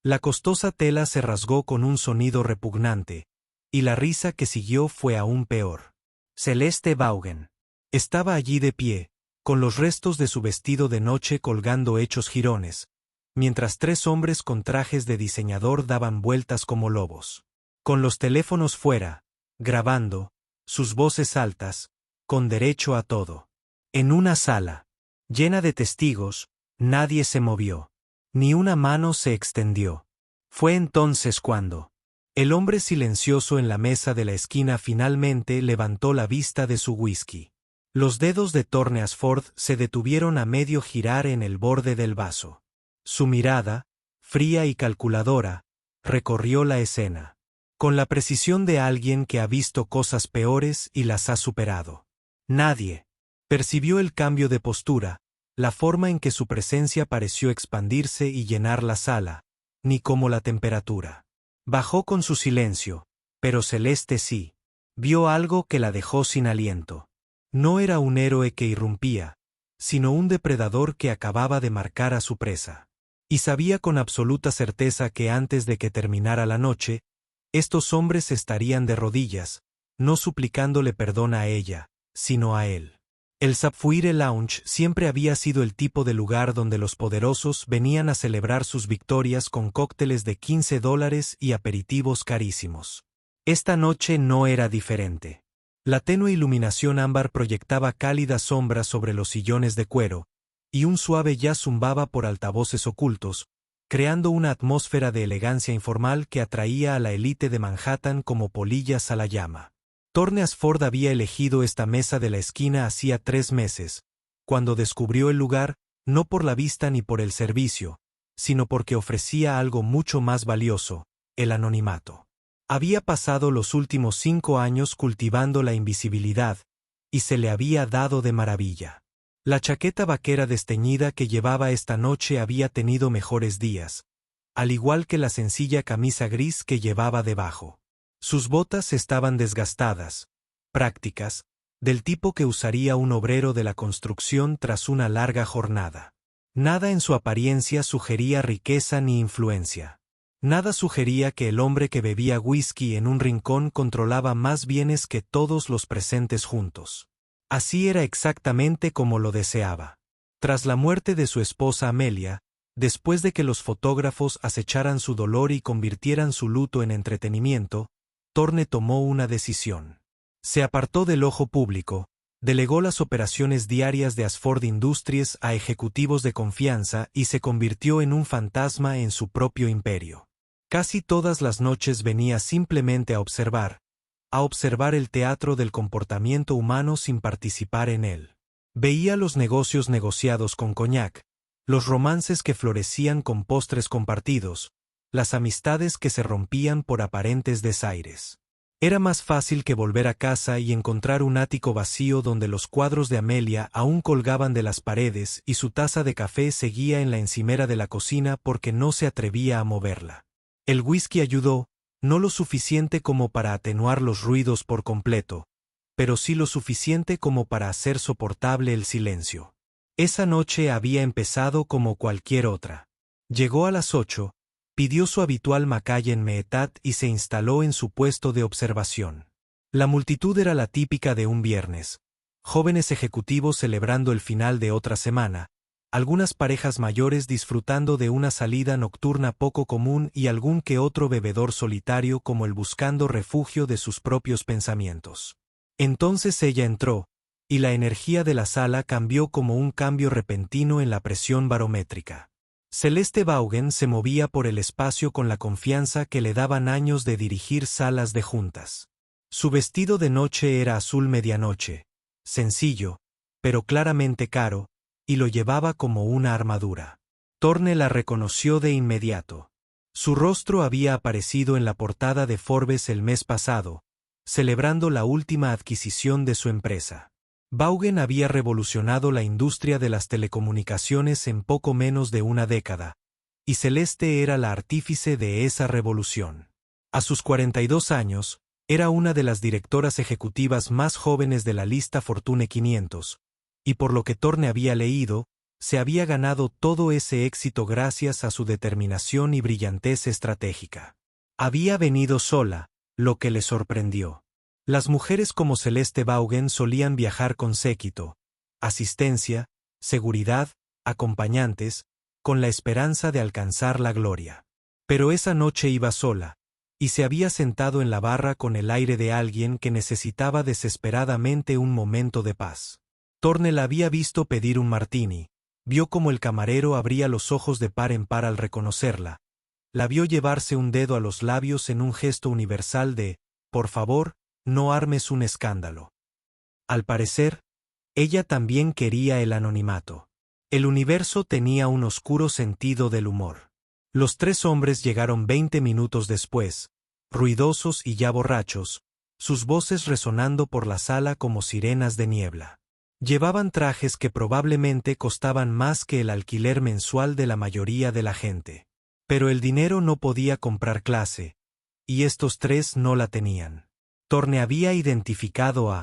La costosa tela se rasgó con un sonido repugnante, y la risa que siguió fue aún peor. Celeste Vaughan estaba allí de pie, con los restos de su vestido de noche colgando hechos jirones, mientras tres hombres con trajes de diseñador daban vueltas como lobos. Con los teléfonos fuera, grabando, sus voces altas, con derecho a todo. En una sala, llena de testigos, nadie se movió. Ni una mano se extendió. Fue entonces cuando el hombre silencioso en la mesa de la esquina finalmente levantó la vista de su whisky. Los dedos de Thorne Ashford se detuvieron a medio girar en el borde del vaso. Su mirada, fría y calculadora, recorrió la escena. Con la precisión de alguien que ha visto cosas peores y las ha superado. Nadie percibió el cambio de postura, la forma en que su presencia pareció expandirse y llenar la sala, ni cómo la temperatura bajó con su silencio, pero Celeste sí. Vio algo que la dejó sin aliento. No era un héroe que irrumpía, sino un depredador que acababa de marcar a su presa. Y sabía con absoluta certeza que antes de que terminara la noche, estos hombres estarían de rodillas, no suplicándole perdón a ella, sino a él. El Sapphire Lounge siempre había sido el tipo de lugar donde los poderosos venían a celebrar sus victorias con cócteles de $15 y aperitivos carísimos. Esta noche no era diferente. La tenue iluminación ámbar proyectaba cálidas sombras sobre los sillones de cuero, y un suave jazz zumbaba por altavoces ocultos, creando una atmósfera de elegancia informal que atraía a la élite de Manhattan como polillas a la llama. Thorne Ashford había elegido esta mesa de la esquina hacía 3 meses, cuando descubrió el lugar, no por la vista ni por el servicio, sino porque ofrecía algo mucho más valioso, el anonimato. Había pasado los últimos 5 años cultivando la invisibilidad, y se le había dado de maravilla. La chaqueta vaquera desteñida que llevaba esta noche había tenido mejores días, al igual que la sencilla camisa gris que llevaba debajo. Sus botas estaban desgastadas, prácticas, del tipo que usaría un obrero de la construcción tras una larga jornada. Nada en su apariencia sugería riqueza ni influencia. Nada sugería que el hombre que bebía whisky en un rincón controlaba más bienes que todos los presentes juntos. Así era exactamente como lo deseaba. Tras la muerte de su esposa Amelia, después de que los fotógrafos acecharan su dolor y convirtieran su luto en entretenimiento, Thorne tomó una decisión. Se apartó del ojo público, delegó las operaciones diarias de Ashford Industries a ejecutivos de confianza y se convirtió en un fantasma en su propio imperio. Casi todas las noches venía simplemente a observar el teatro del comportamiento humano sin participar en él. Veía los negocios negociados con coñac, los romances que florecían con postres compartidos, las amistades que se rompían por aparentes desaires. Era más fácil que volver a casa y encontrar un ático vacío donde los cuadros de Amelia aún colgaban de las paredes y su taza de café seguía en la encimera de la cocina porque no se atrevía a moverla. El whisky ayudó, no lo suficiente como para atenuar los ruidos por completo, pero sí lo suficiente como para hacer soportable el silencio. Esa noche había empezado como cualquier otra. Llegó a las 8, pidió su habitual Macallan en Meetat y se instaló en su puesto de observación. La multitud era la típica de un viernes. Jóvenes ejecutivos celebrando el final de otra semana, algunas parejas mayores disfrutando de una salida nocturna poco común y algún que otro bebedor solitario como el buscando refugio de sus propios pensamientos. Entonces ella entró, y la energía de la sala cambió como un cambio repentino en la presión barométrica. Celeste Vaughan se movía por el espacio con la confianza que le daban años de dirigir salas de juntas. Su vestido de noche era azul medianoche, sencillo, pero claramente caro, y lo llevaba como una armadura. Thorne la reconoció de inmediato. Su rostro había aparecido en la portada de Forbes el mes pasado, celebrando la última adquisición de su empresa. Vaughan había revolucionado la industria de las telecomunicaciones en poco menos de una década, y Celeste era la artífice de esa revolución. A sus 42 años, era una de las directoras ejecutivas más jóvenes de la lista Fortune 500, y por lo que Thorne había leído, se había ganado todo ese éxito gracias a su determinación y brillantez estratégica. Había venido sola, lo que le sorprendió. Las mujeres como Celeste Vaughan solían viajar con séquito, asistencia, seguridad, acompañantes, con la esperanza de alcanzar la gloria. Pero esa noche iba sola, y se había sentado en la barra con el aire de alguien que necesitaba desesperadamente un momento de paz. Thorne la había visto pedir un martini, vio como el camarero abría los ojos de par en par al reconocerla, la vio llevarse un dedo a los labios en un gesto universal de, por favor, no armes un escándalo. Al parecer, ella también quería el anonimato. El universo tenía un oscuro sentido del humor. Los tres hombres llegaron 20 minutos después, ruidosos y ya borrachos, sus voces resonando por la sala como sirenas de niebla. Llevaban trajes que probablemente costaban más que el alquiler mensual de la mayoría de la gente. Pero el dinero no podía comprar clase, y estos tres no la tenían. Thorne había identificado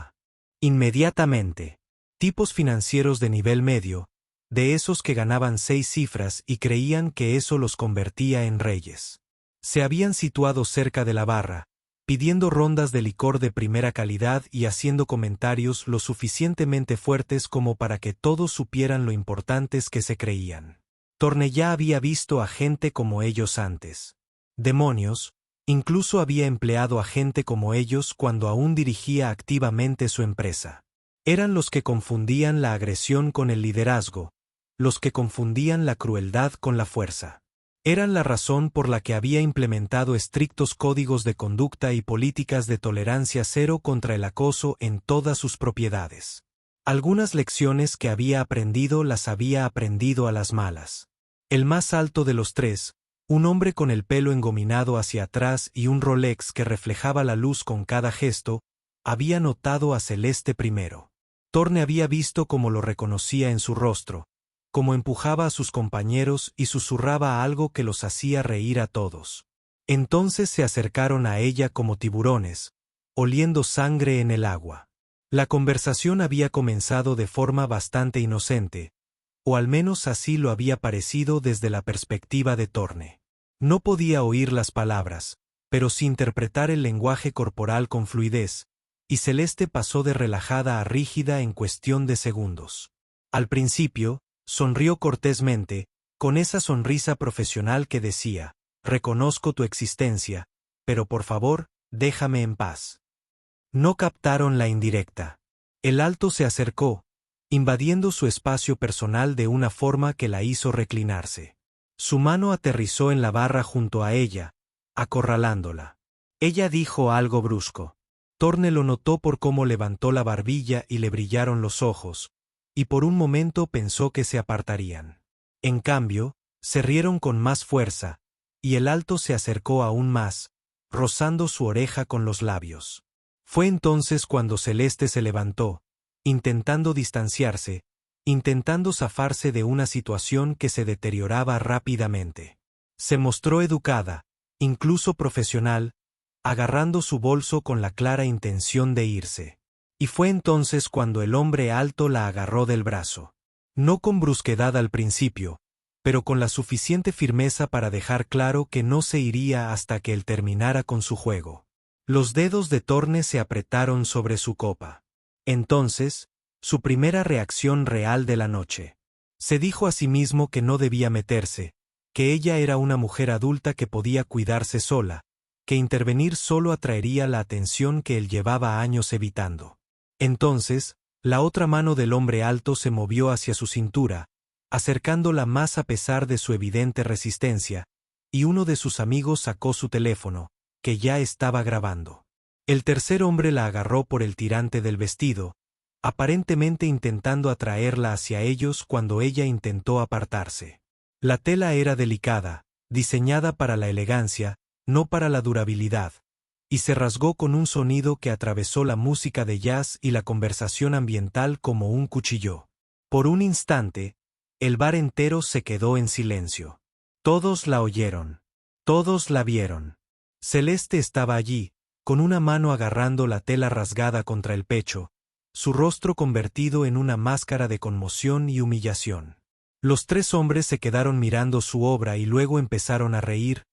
inmediatamente, tipos financieros de nivel medio, de esos que ganaban 6 cifras y creían que eso los convertía en reyes. Se habían situado cerca de la barra, pidiendo rondas de licor de primera calidad y haciendo comentarios lo suficientemente fuertes como para que todos supieran lo importantes que se creían. Thorne ya había visto a gente como ellos antes. Demonios, incluso había empleado a gente como ellos cuando aún dirigía activamente su empresa. Eran los que confundían la agresión con el liderazgo, los que confundían la crueldad con la fuerza. Eran la razón por la que había implementado estrictos códigos de conducta y políticas de tolerancia cero contra el acoso en todas sus propiedades. Algunas lecciones que había aprendido las había aprendido a las malas. El más alto de los tres, un hombre con el pelo engominado hacia atrás y un Rolex que reflejaba la luz con cada gesto, había notado a Celeste primero. Thorne había visto cómo lo reconocía en su rostro, cómo empujaba a sus compañeros y susurraba algo que los hacía reír a todos. Entonces se acercaron a ella como tiburones, oliendo sangre en el agua. La conversación había comenzado de forma bastante inocente, o al menos así lo había parecido desde la perspectiva de Thorne. No podía oír las palabras, pero sí interpretar el lenguaje corporal con fluidez, y Celeste pasó de relajada a rígida en cuestión de segundos. Al principio, sonrió cortésmente, con esa sonrisa profesional que decía, reconozco tu existencia, pero por favor, déjame en paz. No captaron la indirecta. El alto se acercó, invadiendo su espacio personal de una forma que la hizo reclinarse. Su mano aterrizó en la barra junto a ella, acorralándola. Ella dijo algo brusco. Thorne lo notó por cómo levantó la barbilla y le brillaron los ojos, y por un momento pensó que se apartarían. En cambio, se rieron con más fuerza, y el alto se acercó aún más, rozando su oreja con los labios. Fue entonces cuando Celeste se levantó, intentando distanciarse, intentando zafarse de una situación que se deterioraba rápidamente. Se mostró educada, incluso profesional, agarrando su bolso con la clara intención de irse. Y fue entonces cuando el hombre alto la agarró del brazo. No con brusquedad al principio, pero con la suficiente firmeza para dejar claro que no se iría hasta que él terminara con su juego. Los dedos de Thorne se apretaron sobre su copa. Entonces, su primera reacción real de la noche. Se dijo a sí mismo que no debía meterse, que ella era una mujer adulta que podía cuidarse sola, que intervenir solo atraería la atención que él llevaba años evitando. Entonces, la otra mano del hombre alto se movió hacia su cintura, acercándola más a pesar de su evidente resistencia, y uno de sus amigos sacó su teléfono, que ya estaba grabando. El tercer hombre la agarró por el tirante del vestido, aparentemente intentando atraerla hacia ellos cuando ella intentó apartarse. La tela era delicada, diseñada para la elegancia, no para la durabilidad, y se rasgó con un sonido que atravesó la música de jazz y la conversación ambiental como un cuchillo. Por un instante, el bar entero se quedó en silencio. Todos la oyeron. Todos la vieron. Celeste estaba allí, con una mano agarrando la tela rasgada contra el pecho, su rostro convertido en una máscara de conmoción y humillación. Los tres hombres se quedaron mirando su obra y luego empezaron a reír,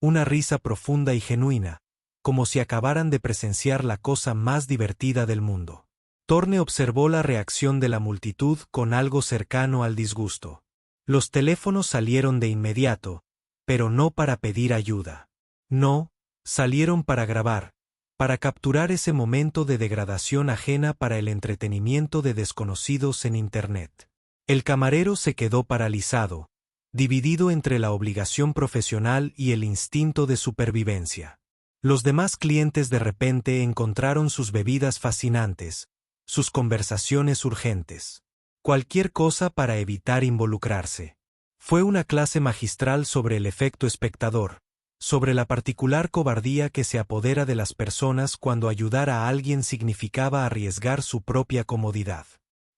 una risa profunda y genuina, como si acabaran de presenciar la cosa más divertida del mundo. Thorne observó la reacción de la multitud con algo cercano al disgusto. Los teléfonos salieron de inmediato, pero no para pedir ayuda. No, salieron para grabar, para capturar ese momento de degradación ajena para el entretenimiento de desconocidos en Internet. El camarero se quedó paralizado, dividido entre la obligación profesional y el instinto de supervivencia. Los demás clientes de repente encontraron sus bebidas fascinantes, sus conversaciones urgentes. Cualquier cosa para evitar involucrarse. Fue una clase magistral sobre el efecto espectador, sobre la particular cobardía que se apodera de las personas cuando ayudar a alguien significaba arriesgar su propia comodidad.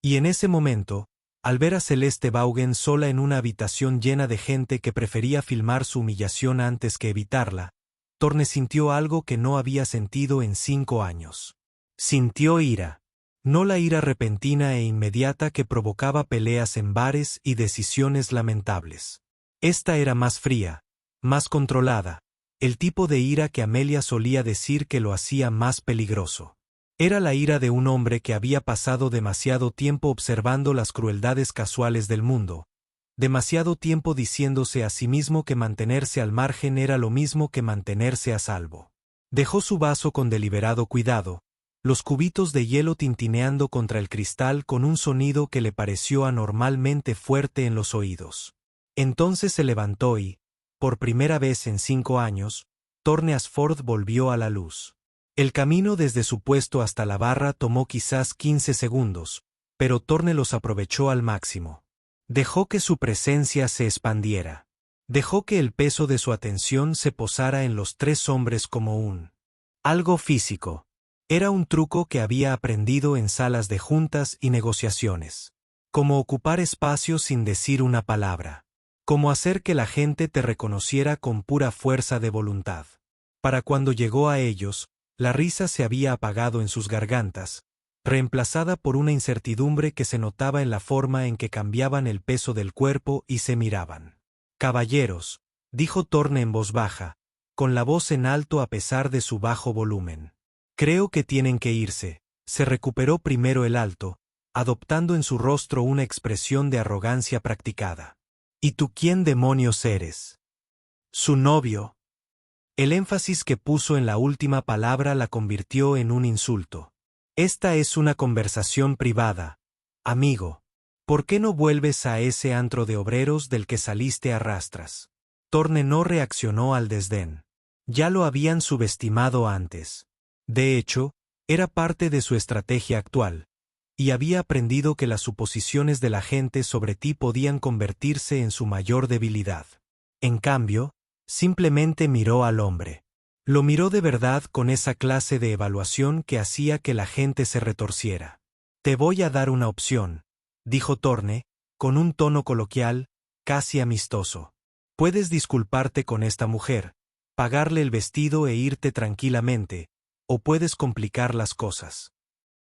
Y en ese momento, al ver a Celeste Vaughan sola en una habitación llena de gente que prefería filmar su humillación antes que evitarla, Thorne sintió algo que no había sentido en 5 años. Sintió ira. No la ira repentina e inmediata que provocaba peleas en bares y decisiones lamentables. Esta era más fría, más controlada, el tipo de ira que Amelia solía decir que lo hacía más peligroso. Era la ira de un hombre que había pasado demasiado tiempo observando las crueldades casuales del mundo, demasiado tiempo diciéndose a sí mismo que mantenerse al margen era lo mismo que mantenerse a salvo. Dejó su vaso con deliberado cuidado, los cubitos de hielo tintineando contra el cristal con un sonido que le pareció anormalmente fuerte en los oídos. Entonces se levantó y, por primera vez en 5 años, Thorne Ashford volvió a la luz. El camino desde su puesto hasta la barra tomó quizás 15 segundos, pero Thorne los aprovechó al máximo. Dejó que su presencia se expandiera. Dejó que el peso de su atención se posara en los tres hombres como algo físico. Era un truco que había aprendido en salas de juntas y negociaciones. Como ocupar espacio sin decir una palabra. Como hacer que la gente te reconociera con pura fuerza de voluntad. Para cuando llegó a ellos, la risa se había apagado en sus gargantas, reemplazada por una incertidumbre que se notaba en la forma en que cambiaban el peso del cuerpo y se miraban. «Caballeros», dijo Thorne en voz baja, con la voz en alto a pesar de su bajo volumen. «Creo que tienen que irse». Se recuperó primero el alto, adoptando en su rostro una expresión de arrogancia practicada. «¿Y tú quién demonios eres?» «Su novio». El énfasis que puso en la última palabra la convirtió en un insulto. «Esta es una conversación privada, amigo. ¿Por qué no vuelves a ese antro de obreros del que saliste a rastras?» Thorne no reaccionó al desdén. Ya lo habían subestimado antes. De hecho, era parte de su estrategia actual, y había aprendido que las suposiciones de la gente sobre ti podían convertirse en su mayor debilidad. En cambio, simplemente miró al hombre. Lo miró de verdad con esa clase de evaluación que hacía que la gente se retorciera. «Te voy a dar una opción», dijo Thorne, con un tono coloquial, casi amistoso. «Puedes disculparte con esta mujer, pagarle el vestido e irte tranquilamente, o puedes complicar las cosas».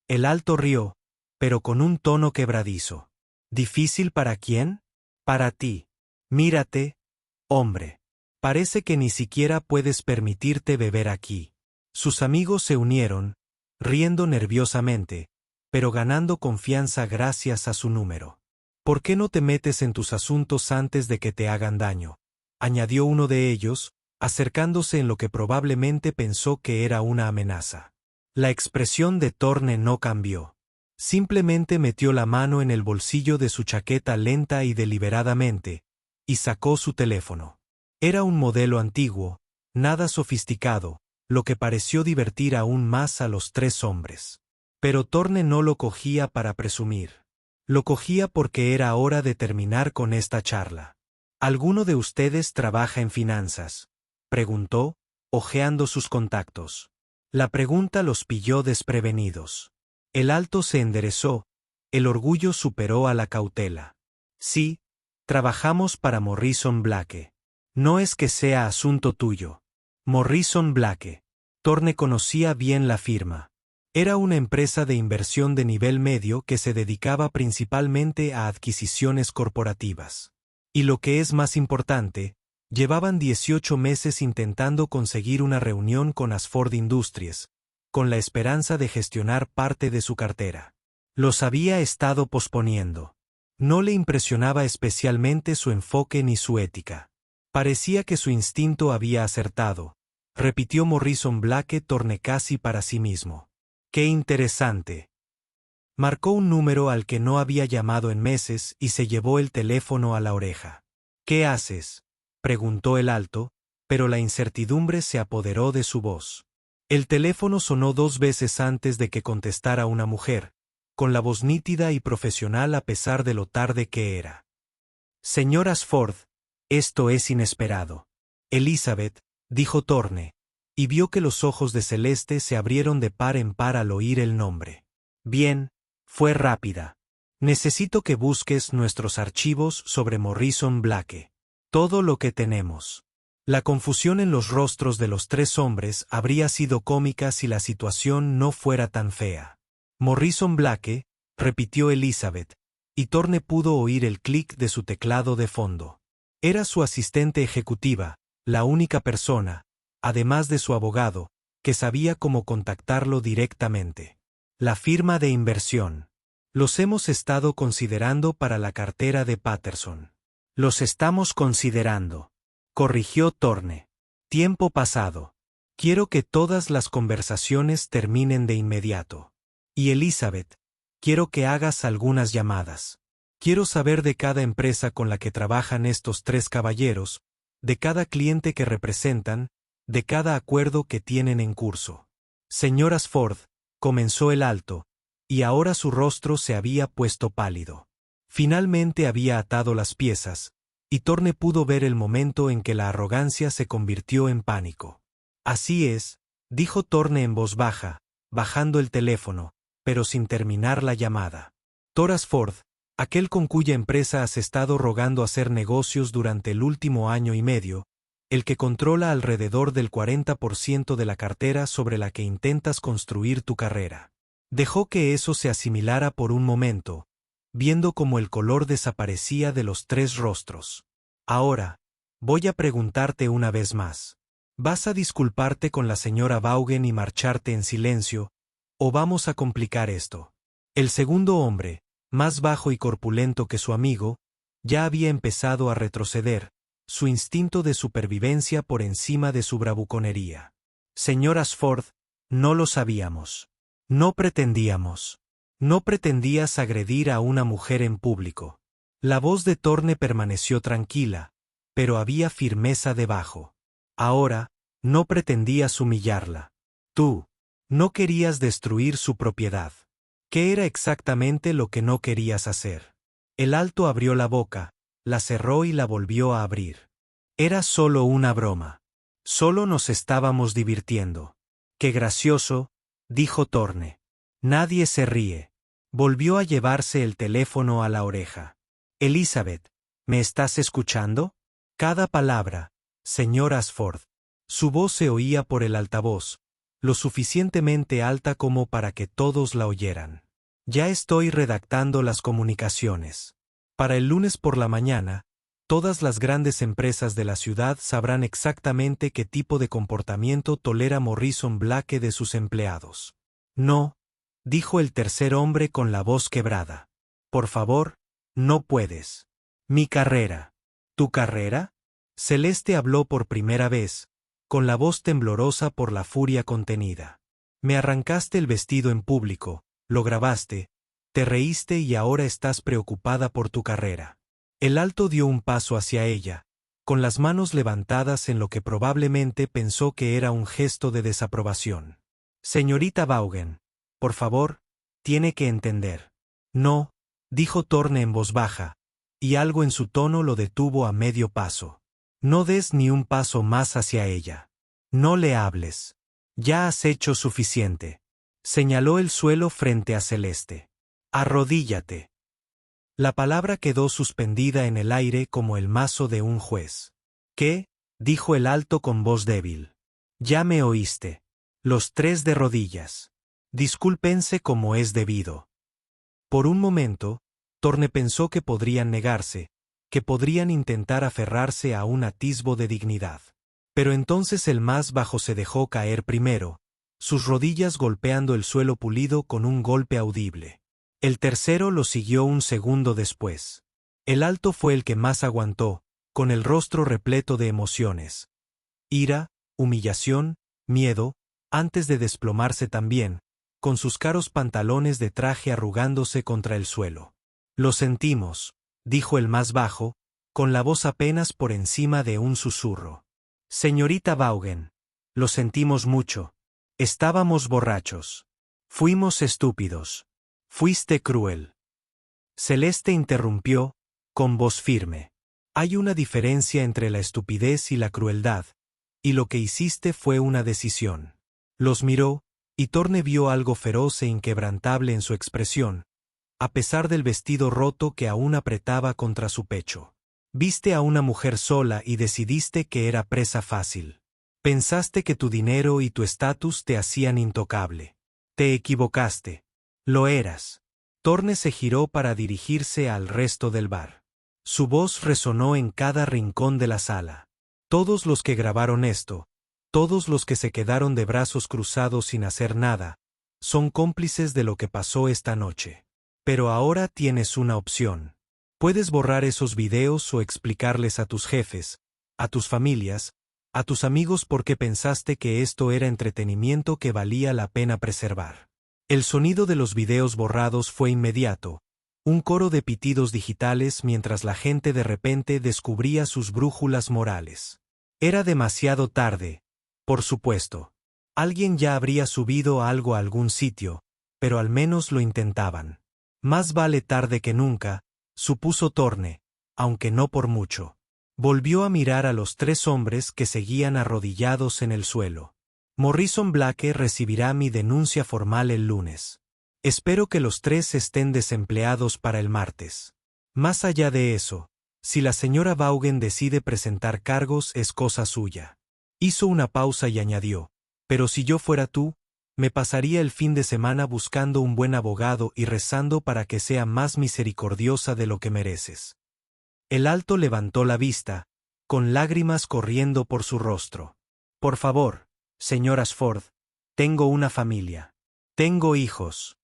El alto rió, pero con un tono quebradizo. «¿Difícil para quién?» «Para ti. Mírate, hombre. Parece que ni siquiera puedes permitirte beber aquí». Sus amigos se unieron, riendo nerviosamente, pero ganando confianza gracias a su número. «¿Por qué no te metes en tus asuntos antes de que te hagan daño?», añadió uno de ellos, acercándose en lo que probablemente pensó que era una amenaza. La expresión de Thorne no cambió. Simplemente metió la mano en el bolsillo de su chaqueta lenta y deliberadamente, y sacó su teléfono. Era un modelo antiguo, nada sofisticado, lo que pareció divertir aún más a los tres hombres. Pero Thorne no lo cogía para presumir. Lo cogía porque era hora de terminar con esta charla. «¿Alguno de ustedes trabaja en finanzas?», preguntó, hojeando sus contactos. La pregunta los pilló desprevenidos. El alto se enderezó, el orgullo superó a la cautela. «Sí, trabajamos para Morrison Blake». «No es que sea asunto tuyo». Morrison Blake. Thorne conocía bien la firma. Era una empresa de inversión de nivel medio que se dedicaba principalmente a adquisiciones corporativas. Y lo que es más importante, llevaban 18 meses intentando conseguir una reunión con Asford Industries, con la esperanza de gestionar parte de su cartera. Los había estado posponiendo. No le impresionaba especialmente su enfoque ni su ética. Parecía que su instinto había acertado, repitió Morrison Blake Thorne casi para sí mismo. ¡Qué interesante! Marcó un número al que no había llamado en meses y se llevó el teléfono a la oreja. ¿Qué haces?, preguntó el alto, pero la incertidumbre se apoderó de su voz. El teléfono sonó 2 veces antes de que contestara una mujer, con la voz nítida y profesional a pesar de lo tarde que era. Señor Asford, esto es inesperado. Elizabeth, dijo Thorne, y vio que los ojos de Celeste se abrieron de par en par al oír el nombre. Bien, fue rápida. Necesito que busques nuestros archivos sobre Morrison Blake. Todo lo que tenemos. La confusión en los rostros de los 3 hombres habría sido cómica si la situación no fuera tan fea. Morrison Blake, repitió Elizabeth, y Thorne pudo oír el clic de su teclado de fondo. Era su asistente ejecutiva, la única persona, además de su abogado, que sabía cómo contactarlo directamente. La firma de inversión. Los hemos estado considerando para la cartera de Patterson. Los estamos considerando, corrigió Thorne. Tiempo pasado. Quiero que todas las conversaciones terminen de inmediato. Y Elizabeth, quiero que hagas algunas llamadas. Quiero saber de cada empresa con la que trabajan estos 3 caballeros, de cada cliente que representan, de cada acuerdo que tienen en curso. Señor Asford, comenzó el alto, y ahora su rostro se había puesto pálido. Finalmente había atado las piezas, y Thorne pudo ver el momento en que la arrogancia se convirtió en pánico. Así es, dijo Thorne en voz baja, bajando el teléfono, pero sin terminar la llamada. Thor Asford, aquel con cuya empresa has estado rogando hacer negocios durante el último año y medio, el que controla alrededor del 40% de la cartera sobre la que intentas construir tu carrera. Dejó que eso se asimilara por un momento, viendo cómo el color desaparecía de los 3 rostros. Ahora, voy a preguntarte una vez más. ¿Vas a disculparte con la señora Vaughan y marcharte en silencio, o vamos a complicar esto? El segundo hombre, más bajo y corpulento que su amigo, ya había empezado a retroceder, su instinto de supervivencia por encima de su bravuconería. Señor Asford, no lo sabíamos. No pretendíamos. No pretendías agredir a una mujer en público. La voz de Thorne permaneció tranquila, pero había firmeza debajo. Ahora, no pretendías humillarla. Tú, no querías destruir su propiedad. ¿Qué era exactamente lo que no querías hacer? El alto abrió la boca, la cerró y la volvió a abrir. Era solo una broma. Solo nos estábamos divirtiendo. Qué gracioso, dijo Thorne. Nadie se ríe. Volvió a llevarse el teléfono a la oreja. Elizabeth, ¿me estás escuchando? Cada palabra, señor Asford. Su voz se oía por el altavoz, lo suficientemente alta como para que todos la oyeran. Ya estoy redactando las comunicaciones. Para el lunes por la mañana, todas las grandes empresas de la ciudad sabrán exactamente qué tipo de comportamiento tolera Morrison Blake de sus empleados. No, dijo el tercer hombre con la voz quebrada. Por favor, no puedes. Mi carrera. ¿Tu carrera? Celeste habló por primera vez, con la voz temblorosa por la furia contenida. Me arrancaste el vestido en público, lo grabaste, te reíste y ahora estás preocupada por tu carrera. El alto dio un paso hacia ella, con las manos levantadas en lo que probablemente pensó que era un gesto de desaprobación. Señorita Vaughan, por favor, tiene que entender. No, dijo Thorne en voz baja, y algo en su tono lo detuvo a medio paso. No des ni un paso más hacia ella. No le hables. Ya has hecho suficiente. Señaló el suelo frente a Celeste. Arrodíllate. La palabra quedó suspendida en el aire como el mazo de un juez. ¿Qué? Dijo el alto con voz débil. Ya me oíste. Los 3 de rodillas. Discúlpense como es debido. Por un momento, Torne pensó que podrían negarse, que podrían intentar aferrarse a un atisbo de dignidad. Pero entonces el más bajo se dejó caer primero, sus rodillas golpeando el suelo pulido con un golpe audible. El tercero lo siguió un segundo después. El alto fue el que más aguantó, con el rostro repleto de emociones. Ira, humillación, miedo, antes de desplomarse también, con sus caros pantalones de traje arrugándose contra el suelo. Lo sentimos, dijo el más bajo, con la voz apenas por encima de un susurro. Señorita Vaughan, lo sentimos mucho. Estábamos borrachos. Fuimos estúpidos. Fuiste cruel. Celeste interrumpió, con voz firme. Hay una diferencia entre la estupidez y la crueldad, y lo que hiciste fue una decisión. Los miró, y Torne vio algo feroz e inquebrantable en su expresión, a pesar del vestido roto que aún apretaba contra su pecho. Viste a una mujer sola y decidiste que era presa fácil. Pensaste que tu dinero y tu estatus te hacían intocable. Te equivocaste. Lo eras. Torne se giró para dirigirse al resto del bar. Su voz resonó en cada rincón de la sala. Todos los que grabaron esto, todos los que se quedaron de brazos cruzados sin hacer nada, son cómplices de lo que pasó esta noche. Pero ahora tienes una opción. Puedes borrar esos videos o explicarles a tus jefes, a tus familias, a tus amigos por qué pensaste que esto era entretenimiento que valía la pena preservar. El sonido de los videos borrados fue inmediato, un coro de pitidos digitales mientras la gente de repente descubría sus brújulas morales. Era demasiado tarde, por supuesto. Alguien ya habría subido algo a algún sitio, pero al menos lo intentaban. Más vale tarde que nunca, supuso Torne, aunque no por mucho. Volvió a mirar a los tres hombres que seguían arrodillados en el suelo. Morrison Blake recibirá mi denuncia formal el lunes. Espero que los tres estén desempleados para el martes. Más allá de eso, si la señora Vaughan decide presentar cargos es cosa suya. Hizo una pausa y añadió, pero si yo fuera tú, me pasaría el fin de semana buscando un buen abogado y rezando para que sea más misericordiosa de lo que mereces. El alto levantó la vista, con lágrimas corriendo por su rostro. Por favor, señor Ashford, tengo una familia. Tengo hijos.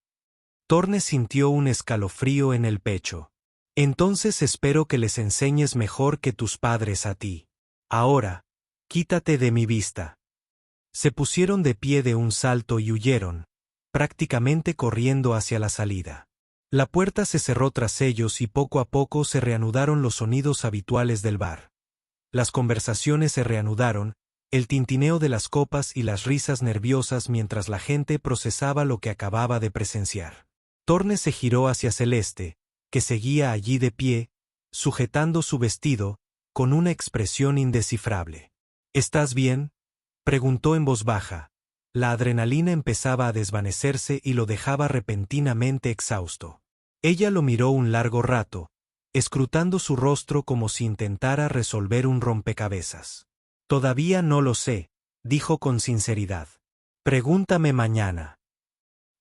Torne sintió un escalofrío en el pecho. Entonces espero que les enseñes mejor que tus padres a ti. Ahora, quítate de mi vista. Se pusieron de pie de un salto y huyeron, prácticamente corriendo hacia la salida. La puerta se cerró tras ellos y poco a poco se reanudaron los sonidos habituales del bar. Las conversaciones se reanudaron, el tintineo de las copas y las risas nerviosas mientras la gente procesaba lo que acababa de presenciar. Torne se giró hacia Celeste, que seguía allí de pie, sujetando su vestido, con una expresión indescifrable. ¿Estás bien?, preguntó en voz baja. La adrenalina empezaba a desvanecerse y lo dejaba repentinamente exhausto. Ella lo miró un largo rato, escrutando su rostro como si intentara resolver un rompecabezas. Todavía no lo sé, dijo con sinceridad. Pregúntame mañana.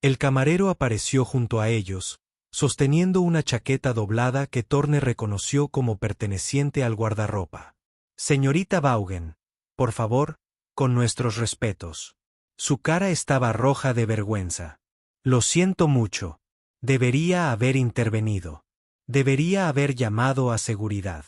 El camarero apareció junto a ellos, sosteniendo una chaqueta doblada que Torne reconoció como perteneciente al guardarropa. Señorita Vaughan, por favor, con nuestros respetos. Su cara estaba roja de vergüenza. Lo siento mucho. Debería haber intervenido. Debería haber llamado a seguridad.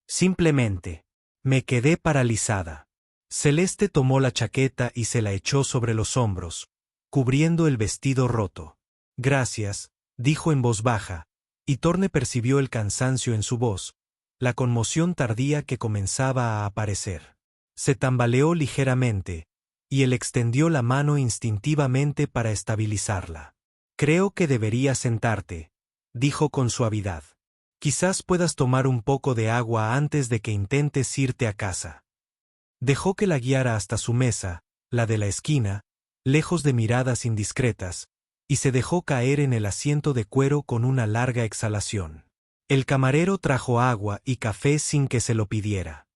Simplemente, me quedé paralizada. Celeste tomó la chaqueta y se la echó sobre los hombros, cubriendo el vestido roto. Gracias, dijo en voz baja, y Torne percibió el cansancio en su voz, la conmoción tardía que comenzaba a aparecer. Se tambaleó ligeramente, y él extendió la mano instintivamente para estabilizarla. Creo que deberías sentarte, dijo con suavidad. Quizás puedas tomar un poco de agua antes de que intentes irte a casa. Dejó que la guiara hasta su mesa, la de la esquina, lejos de miradas indiscretas, y se dejó caer en el asiento de cuero con una larga exhalación. El camarero trajo agua y café sin que se lo pidiera.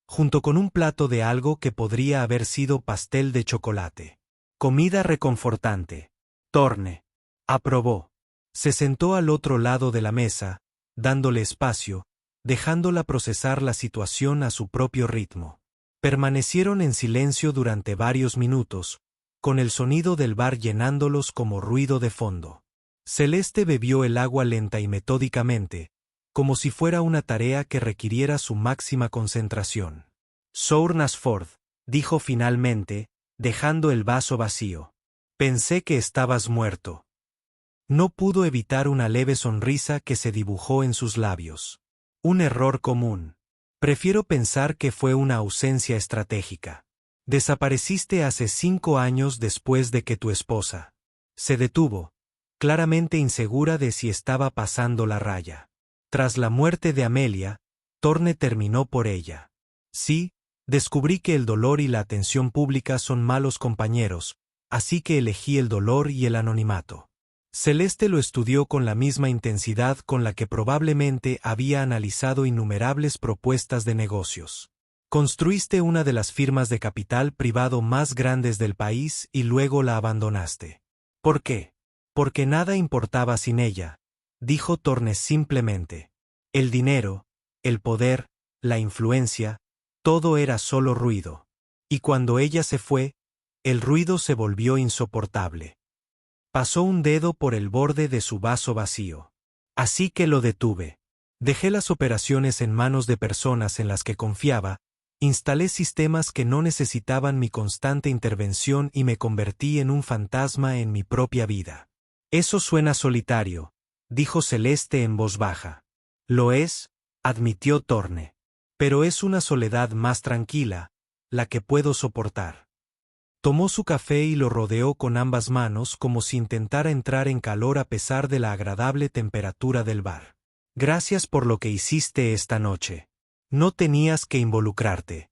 Junto con un plato de algo que podría haber sido pastel de chocolate. Comida reconfortante. Thorne. Aprobó. Se sentó al otro lado de la mesa, dándole espacio, dejándola procesar la situación a su propio ritmo. Permanecieron en silencio durante varios minutos, con el sonido del bar llenándolos como ruido de fondo. Celeste bebió el agua lenta y metódicamente, como si fuera una tarea que requiriera su máxima concentración. Sir Nasford, dijo finalmente, dejando el vaso vacío. Pensé que estabas muerto. No pudo evitar una leve sonrisa que se dibujó en sus labios. Un error común. Prefiero pensar que fue una ausencia estratégica. Desapareciste hace 5 años después de que tu esposa. Se detuvo, claramente insegura de si estaba pasando la raya. Tras la muerte de Amelia, Thorne terminó por ella. Sí, descubrí que el dolor y la atención pública son malos compañeros, así que elegí el dolor y el anonimato. Celeste lo estudió con la misma intensidad con la que probablemente había analizado innumerables propuestas de negocios. Construiste una de las firmas de capital privado más grandes del país y luego la abandonaste. ¿Por qué? Porque nada importaba sin ella, dijo Thorne simplemente. El dinero, el poder, la influencia, todo era solo ruido. Y cuando ella se fue, el ruido se volvió insoportable. Pasó un dedo por el borde de su vaso vacío. Así que lo detuve. Dejé las operaciones en manos de personas en las que confiaba, instalé sistemas que no necesitaban mi constante intervención y me convertí en un fantasma en mi propia vida. Eso suena solitario, dijo Celeste en voz baja. Lo es, admitió Thorne. Pero es una soledad más tranquila, la que puedo soportar. Tomó su café y lo rodeó con ambas manos como si intentara entrar en calor a pesar de la agradable temperatura del bar. Gracias por lo que hiciste esta noche. No tenías que involucrarte.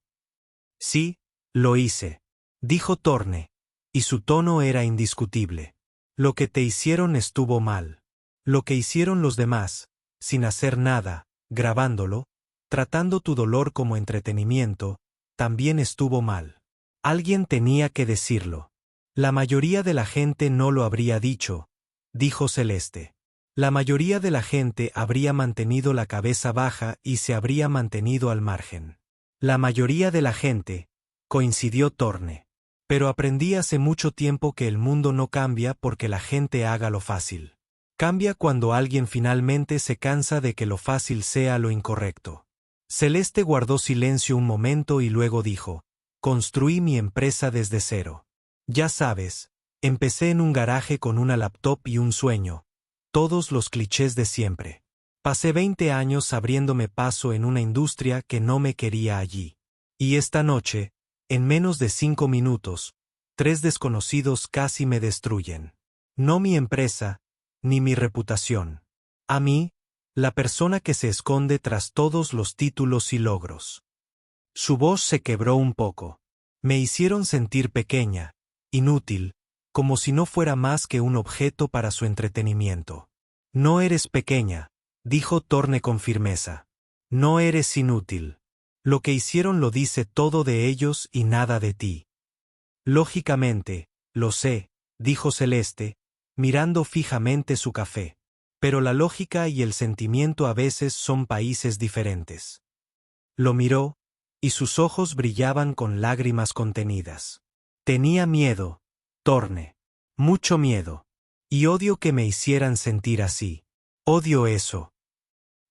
Sí, lo hice, dijo Thorne, y su tono era indiscutible. Lo que te hicieron estuvo mal. Lo que hicieron los demás, sin hacer nada, grabándolo, tratando tu dolor como entretenimiento, también estuvo mal. Alguien tenía que decirlo. La mayoría de la gente no lo habría dicho, dijo Celeste. La mayoría de la gente habría mantenido la cabeza baja y se habría mantenido al margen. La mayoría de la gente, coincidió Thorne. Pero aprendí hace mucho tiempo que el mundo no cambia porque la gente haga lo fácil. Cambia cuando alguien finalmente se cansa de que lo fácil sea lo incorrecto. Celeste guardó silencio un momento y luego dijo: construí mi empresa desde cero. Ya sabes, empecé en un garaje con una laptop y un sueño. Todos los clichés de siempre. Pasé 20 años abriéndome paso en una industria que no me quería allí. Y esta noche, en menos de 5 minutos, 3 desconocidos casi me destruyen. No mi empresa, ni mi reputación. A mí, la persona que se esconde tras todos los títulos y logros. Su voz se quebró un poco. Me hicieron sentir pequeña, inútil, como si no fuera más que un objeto para su entretenimiento. No eres pequeña, dijo Thorne con firmeza. No eres inútil. Lo que hicieron lo dice todo de ellos y nada de ti. Lógicamente, lo sé, dijo Celeste, mirando fijamente su café. Pero la lógica y el sentimiento a veces son países diferentes. Lo miró, y sus ojos brillaban con lágrimas contenidas. Tenía miedo, Thorne. Mucho miedo. Y odio que me hicieran sentir así. Odio eso.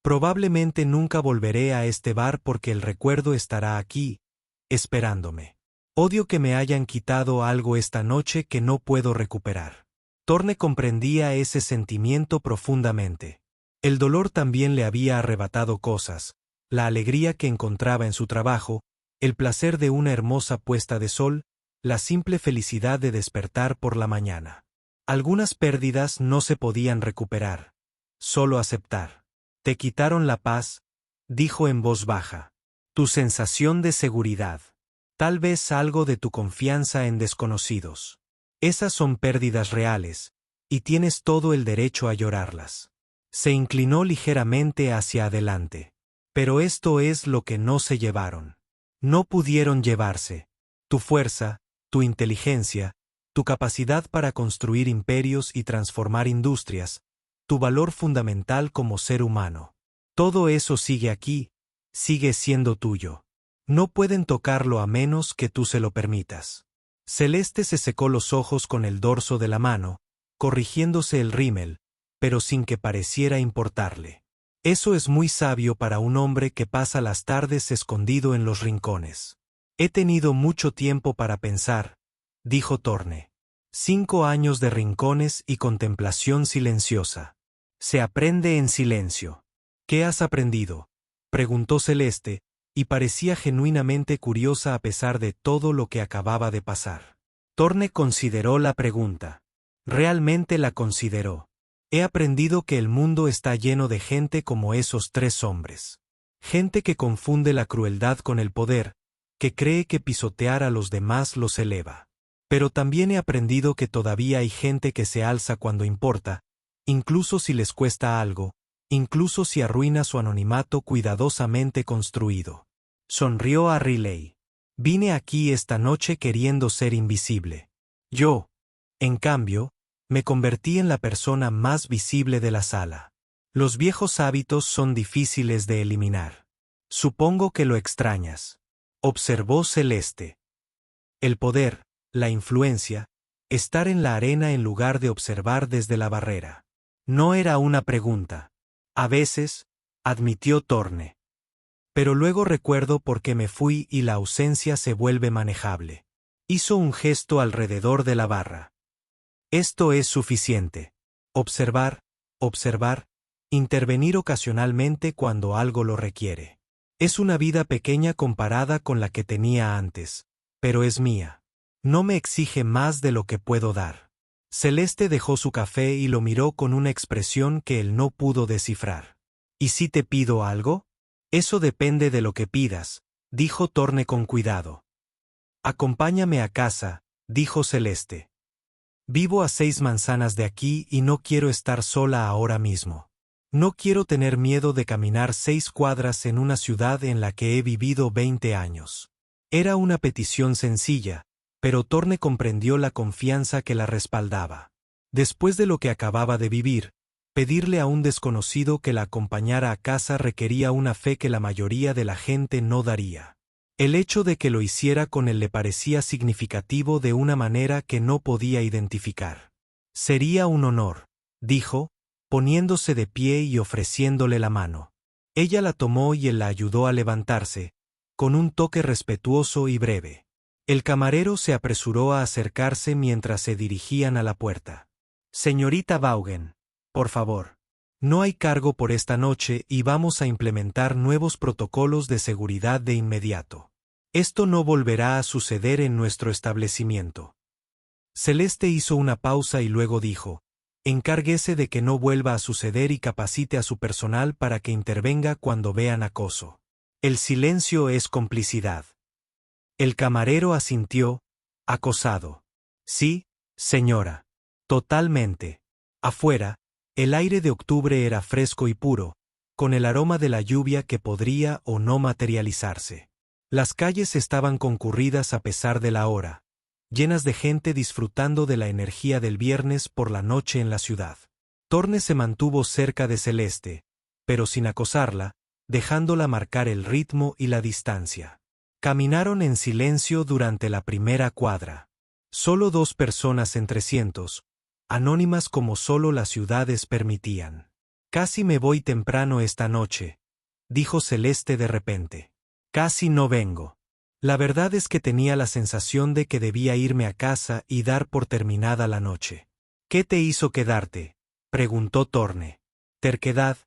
Probablemente nunca volveré a este bar porque el recuerdo estará aquí, esperándome. Odio que me hayan quitado algo esta noche que no puedo recuperar. Thorne comprendía ese sentimiento profundamente. El dolor también le había arrebatado cosas. La alegría que encontraba en su trabajo, el placer de una hermosa puesta de sol, la simple felicidad de despertar por la mañana. Algunas pérdidas no se podían recuperar, solo aceptar. Te quitaron la paz, dijo en voz baja. Tu sensación de seguridad. Tal vez algo de tu confianza en desconocidos. Esas son pérdidas reales, y tienes todo el derecho a llorarlas. Se inclinó ligeramente hacia adelante. Pero esto es lo que no se llevaron. No pudieron llevarse. Tu fuerza, tu inteligencia, tu capacidad para construir imperios y transformar industrias, tu valor fundamental como ser humano. Todo eso sigue aquí, sigue siendo tuyo. No pueden tocarlo a menos que tú se lo permitas. Celeste se secó los ojos con el dorso de la mano, corrigiéndose el rímel, pero sin que pareciera importarle. Eso es muy sabio para un hombre que pasa las tardes escondido en los rincones. He tenido mucho tiempo para pensar, dijo Torne. 5 años de rincones y contemplación silenciosa. Se aprende en silencio. ¿Qué has aprendido?, preguntó Celeste, y parecía genuinamente curiosa a pesar de todo lo que acababa de pasar. Torne consideró la pregunta. Realmente la consideró. He aprendido que el mundo está lleno de gente como esos 3 hombres. Gente que confunde la crueldad con el poder, que cree que pisotear a los demás los eleva. Pero también he aprendido que todavía hay gente que se alza cuando importa, incluso si les cuesta algo, incluso si arruina su anonimato cuidadosamente construido. Sonrió a Riley. Vine aquí esta noche queriendo ser invisible. Yo, en cambio, me convertí en la persona más visible de la sala. Los viejos hábitos son difíciles de eliminar. Supongo que lo extrañas. Observó Celeste. El poder, la influencia, estar en la arena en lugar de observar desde la barrera. No era una pregunta. A veces, admitió Torne. Pero luego recuerdo por qué me fui y la ausencia se vuelve manejable. Hizo un gesto alrededor de la barra. Esto es suficiente. Observar, intervenir ocasionalmente cuando algo lo requiere. Es una vida pequeña comparada con la que tenía antes, pero es mía. No me exige más de lo que puedo dar. Celeste dejó su café y lo miró con una expresión que él no pudo descifrar. ¿Y si te pido algo? Eso depende de lo que pidas, dijo Torne con cuidado. Acompáñame a casa, dijo Celeste. Vivo a 6 manzanas de aquí y no quiero estar sola ahora mismo. No quiero tener miedo de caminar 6 cuadras en una ciudad en la que he vivido 20 años. Era una petición sencilla, pero Torne comprendió la confianza que la respaldaba. Después de lo que acababa de vivir, pedirle a un desconocido que la acompañara a casa requería una fe que la mayoría de la gente no daría. El hecho de que lo hiciera con él le parecía significativo de una manera que no podía identificar. Sería un honor, dijo, poniéndose de pie y ofreciéndole la mano. Ella la tomó y él la ayudó a levantarse, con un toque respetuoso y breve. El camarero se apresuró a acercarse mientras se dirigían a la puerta. Señorita Vaughan, por favor. No hay cargo por esta noche y vamos a implementar nuevos protocolos de seguridad de inmediato. Esto no volverá a suceder en nuestro establecimiento. Celeste hizo una pausa y luego dijo, encárguese de que no vuelva a suceder y capacite a su personal para que intervenga cuando vean acoso. El silencio es complicidad. El camarero asintió, acosado. Sí, señora. Totalmente. Afuera, el aire de octubre era fresco y puro, con el aroma de la lluvia que podría o no materializarse. Las calles estaban concurridas a pesar de la hora, llenas de gente disfrutando de la energía del viernes por la noche en la ciudad. Torne se mantuvo cerca de Celeste, pero sin acosarla, dejándola marcar el ritmo y la distancia. Caminaron en silencio durante la primera cuadra. Solo 2 personas entre cientos, anónimas como solo las ciudades permitían. Casi me voy temprano esta noche, dijo Celeste de repente. Casi no vengo. La verdad es que tenía la sensación de que debía irme a casa y dar por terminada la noche. ¿Qué te hizo quedarte?, preguntó Torne. Terquedad,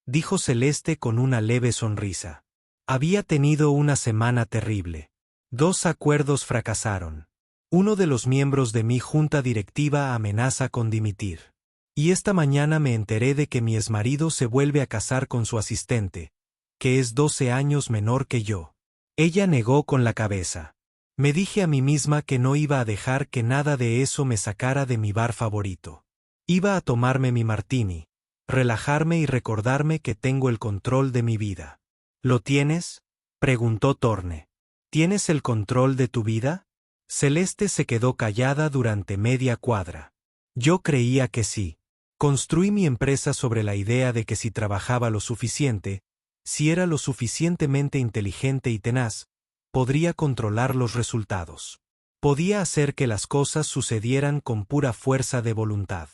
dijo Celeste con una leve sonrisa. Había tenido una semana terrible. 2 acuerdos fracasaron. Uno de los miembros de mi junta directiva amenaza con dimitir. Y esta mañana me enteré de que mi exmarido se vuelve a casar con su asistente, que es 12 años menor que yo. Ella negó con la cabeza. Me dije a mí misma que no iba a dejar que nada de eso me sacara de mi bar favorito. Iba a tomarme mi martini, relajarme y recordarme que tengo el control de mi vida. ¿Lo tienes?, preguntó Torne. ¿Tienes el control de tu vida? Celeste se quedó callada durante media cuadra. Yo creía que sí. Construí mi empresa sobre la idea de que si trabajaba lo suficiente, si era lo suficientemente inteligente y tenaz, podría controlar los resultados. Podía hacer que las cosas sucedieran con pura fuerza de voluntad.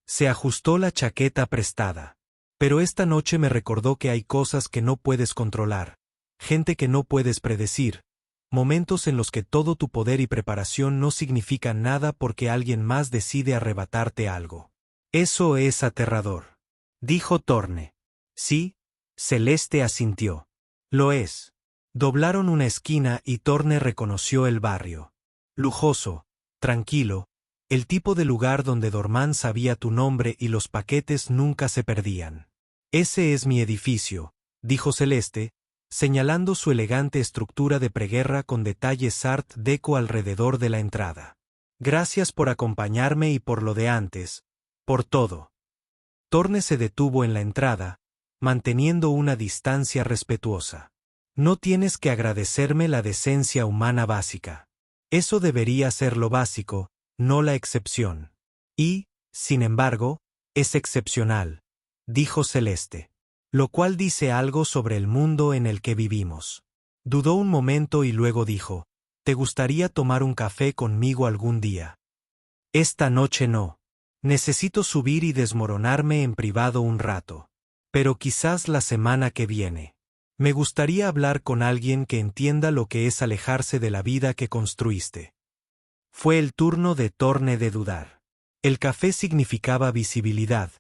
Se ajustó la chaqueta prestada. Pero esta noche me recordó que hay cosas que no puedes controlar, gente que no puedes predecir, momentos en los que todo tu poder y preparación no significan nada porque alguien más decide arrebatarte algo. Eso es aterrador, dijo Thorne. Sí, Celeste asintió. Lo es. Doblaron una esquina y Thorne reconoció el barrio. Lujoso, tranquilo, el tipo de lugar donde Dormán sabía tu nombre y los paquetes nunca se perdían. Ese es mi edificio, dijo Celeste, señalando su elegante estructura de preguerra con detalles art deco alrededor de la entrada. Gracias por acompañarme y por lo de antes, por todo. Thorne se detuvo en la entrada, manteniendo una distancia respetuosa. No tienes que agradecerme la decencia humana básica. Eso debería ser lo básico, no la excepción. Y, sin embargo, es excepcional, dijo Celeste. Lo cual dice algo sobre el mundo en el que vivimos. Dudó un momento y luego dijo, ¿te gustaría tomar un café conmigo algún día? Esta noche no. Necesito subir y desmoronarme en privado un rato. Pero quizás la semana que viene. Me gustaría hablar con alguien que entienda lo que es alejarse de la vida que construiste. Fue el turno de Thorne de dudar. El café significaba visibilidad,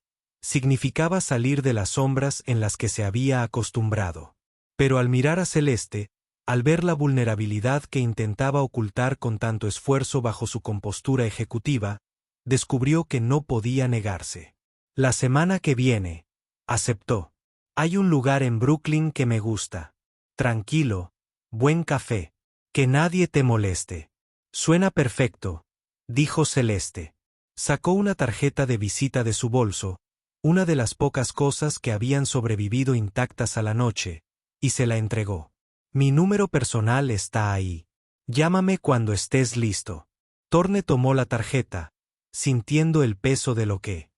significaba salir de las sombras en las que se había acostumbrado. Pero al mirar a Celeste, al ver la vulnerabilidad que intentaba ocultar con tanto esfuerzo bajo su compostura ejecutiva, descubrió que no podía negarse. La semana que viene, aceptó. Hay un lugar en Brooklyn que me gusta. Tranquilo, buen café. Que nadie te moleste. Suena perfecto, dijo Celeste. Sacó una tarjeta de visita de su bolso, una de las pocas cosas que habían sobrevivido intactas a la noche, y se la entregó. Mi número personal está ahí. Llámame cuando estés listo. Thorne tomó la tarjeta, sintiendo el peso de lo que.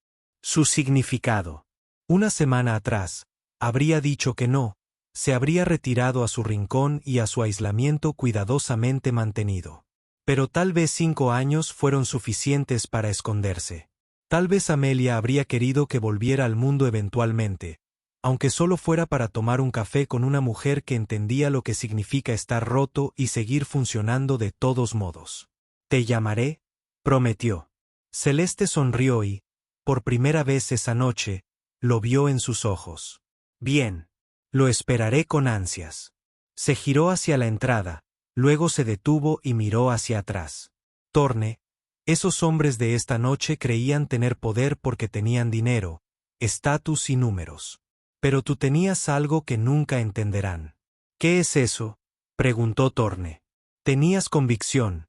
Su significado. Una semana atrás, habría dicho que no, se habría retirado a su rincón y a su aislamiento cuidadosamente mantenido. Pero tal vez 5 años fueron suficientes para esconderse. Tal vez Amelia habría querido que volviera al mundo eventualmente, aunque solo fuera para tomar un café con una mujer que entendía lo que significa estar roto y seguir funcionando de todos modos. Te llamaré, prometió. Celeste sonrió y, por primera vez esa noche, lo vio en sus ojos. Bien. Lo esperaré con ansias. Se giró hacia la entrada, luego se detuvo y miró hacia atrás. Thorne, esos hombres de esta noche creían tener poder porque tenían dinero, estatus y números. Pero tú tenías algo que nunca entenderán. ¿Qué es eso?, preguntó Thorne. Tenías convicción,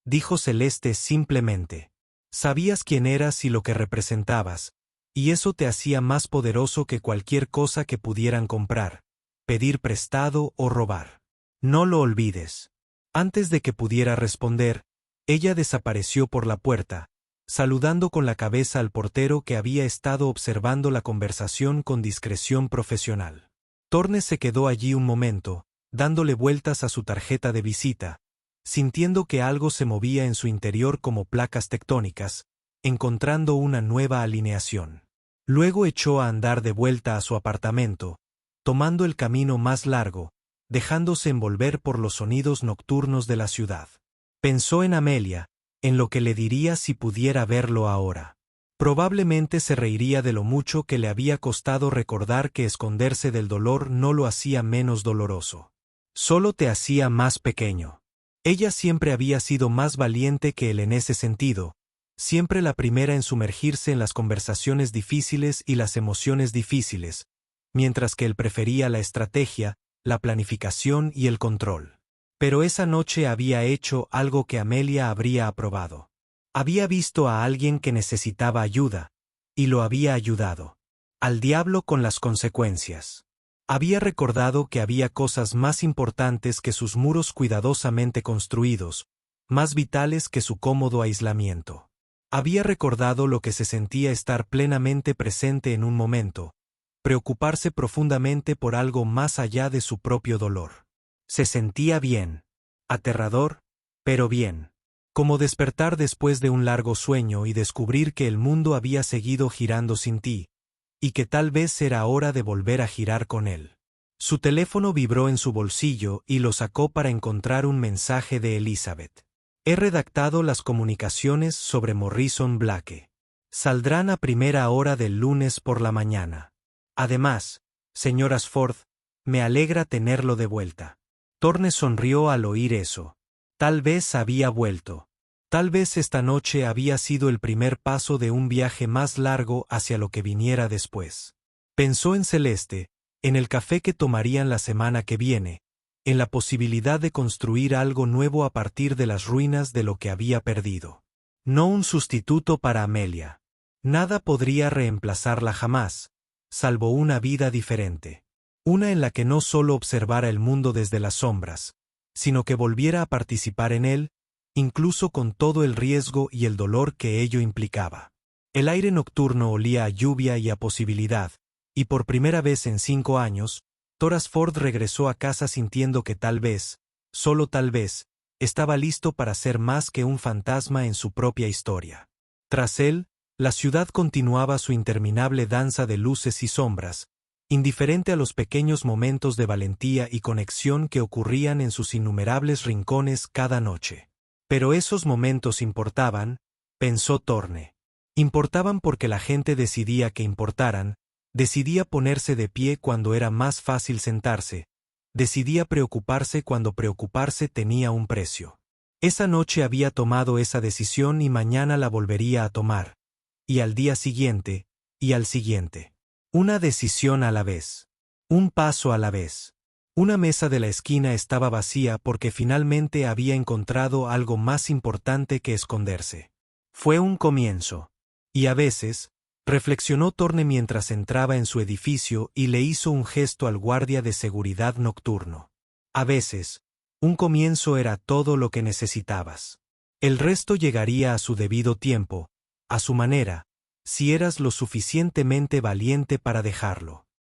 dijo Celeste simplemente. Sabías quién eras y lo que representabas, y eso te hacía más poderoso que cualquier cosa que pudieran comprar, pedir prestado o robar. No lo olvides. Antes de que pudiera responder, ella desapareció por la puerta, saludando con la cabeza al portero que había estado observando la conversación con discreción profesional. Thorne se quedó allí un momento, dándole vueltas a su tarjeta de visita, sintiendo que algo se movía en su interior como placas tectónicas, encontrando una nueva alineación. Luego echó a andar de vuelta a su apartamento, tomando el camino más largo, dejándose envolver por los sonidos nocturnos de la ciudad. Pensó en Amelia, en lo que le diría si pudiera verlo ahora. Probablemente se reiría de lo mucho que le había costado recordar que esconderse del dolor no lo hacía menos doloroso. Solo te hacía más pequeño. Ella siempre había sido más valiente que él en ese sentido, siempre la primera en sumergirse en las conversaciones difíciles y las emociones difíciles, mientras que él prefería la estrategia, la planificación y el control. Pero esa noche había hecho algo que Amelia habría aprobado. Había visto a alguien que necesitaba ayuda, y lo había ayudado. Al diablo con las consecuencias. Había recordado que había cosas más importantes que sus muros cuidadosamente construidos, más vitales que su cómodo aislamiento. Había recordado lo que se sentía estar plenamente presente en un momento, preocuparse profundamente por algo más allá de su propio dolor. Se sentía bien. Aterrador, pero bien. Como despertar después de un largo sueño y descubrir que el mundo había seguido girando sin ti, y que tal vez era hora de volver a girar con él. Su teléfono vibró en su bolsillo y lo sacó para encontrar un mensaje de Elizabeth. He redactado las comunicaciones sobre Morrison Blake. Saldrán a primera hora del lunes por la mañana. Además, señoras Ford, me alegra tenerlo de vuelta. Thorne sonrió al oír eso. Tal vez había vuelto. Tal vez esta noche había sido el primer paso de un viaje más largo hacia lo que viniera después. Pensó en Celeste, en el café que tomarían la semana que viene, en la posibilidad de construir algo nuevo a partir de las ruinas de lo que había perdido. No un sustituto para Amelia. Nada podría reemplazarla jamás, salvo una vida diferente. Una en la que no solo observara el mundo desde las sombras, sino que volviera a participar en él, incluso con todo el riesgo y el dolor que ello implicaba. El aire nocturno olía a lluvia y a posibilidad, y por primera vez en 5 años, Thoras Ford regresó a casa sintiendo que tal vez, solo tal vez, estaba listo para ser más que un fantasma en su propia historia. Tras él, la ciudad continuaba su interminable danza de luces y sombras, indiferente a los pequeños momentos de valentía y conexión que ocurrían en sus innumerables rincones cada noche. Pero esos momentos importaban, pensó Thorne. Importaban porque la gente decidía que importaran, decidía ponerse de pie cuando era más fácil sentarse, decidía preocuparse cuando preocuparse tenía un precio. Esa noche había tomado esa decisión y mañana la volvería a tomar, y al día siguiente, y al siguiente. Una decisión a la vez. Un paso a la vez. Una mesa de la esquina estaba vacía porque finalmente había encontrado algo más importante que esconderse. Fue un comienzo. Y a veces, reflexionó Thorne mientras entraba en su edificio y le hizo un gesto al guardia de seguridad nocturno. A veces, un comienzo era todo lo que necesitabas. El resto llegaría a su debido tiempo, a su manera, si eras lo suficientemente valiente para dejarlo.